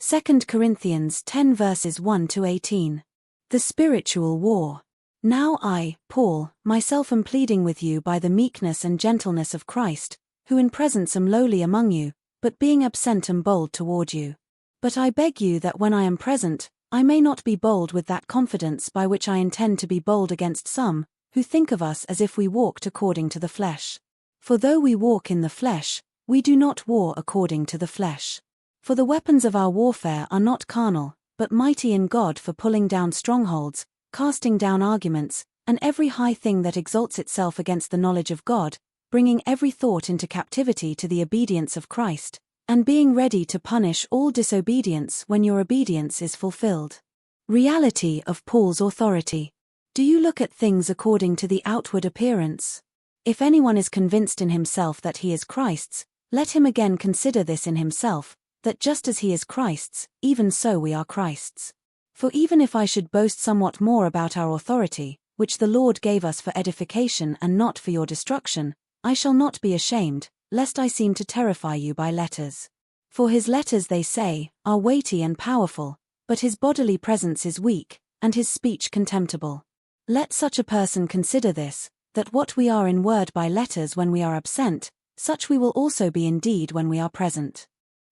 2 Corinthians 10 verses 1-18. The spiritual war. Now I, Paul, myself am pleading with you by the meekness and gentleness of Christ, who in presence am lowly among you, but being absent am bold toward you. But I beg you that when I am present, I may not be bold with that confidence by which I intend to be bold against some, who think of us as if we walked according to the flesh. For though we walk in the flesh, we do not war according to the flesh. For the weapons of our warfare are not carnal, but mighty in God for pulling down strongholds, casting down arguments, and every high thing that exalts itself against the knowledge of God, bringing every thought into captivity to the obedience of Christ, and being ready to punish all disobedience when your obedience is fulfilled. Reality of Paul's authority. Do you look at things according to the outward appearance? If anyone is convinced in himself that he is Christ's, let him again consider this in himself, that just as he is Christ's, even so we are Christ's. For even if I should boast somewhat more about our authority, which the Lord gave us for edification and not for your destruction, I shall not be ashamed, lest I seem to terrify you by letters. For his letters, they say, are weighty and powerful, but his bodily presence is weak, and his speech contemptible. Let such a person consider this, that what we are in word by letters when we are absent, such we will also be in deed when we are present.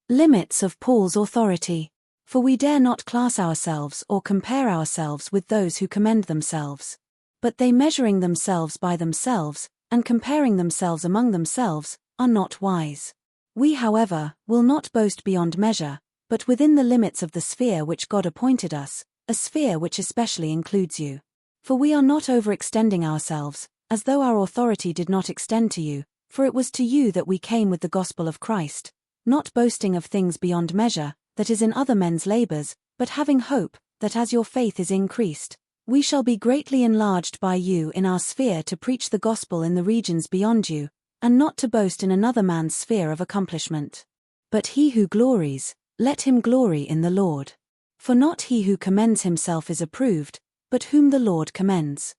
Limits of Paul's authority. For we dare not class ourselves or compare ourselves with those who commend themselves. But they, measuring themselves by themselves, and comparing themselves among themselves, are not wise. We, however, will not boast beyond measure, but within the limits of the sphere which God appointed us, a sphere which especially includes you. For we are not overextending ourselves, as though our authority did not extend to you, for it was to you that we came with the gospel of Christ, not boasting of things beyond measure, that is in other men's labors, but having hope, that as your faith is increased, we shall be greatly enlarged by you in our sphere to preach the gospel in the regions beyond you, and not to boast in another man's sphere of accomplishment. But he who glories, let him glory in the Lord. For not he who commends himself is approved, but whom the Lord commends.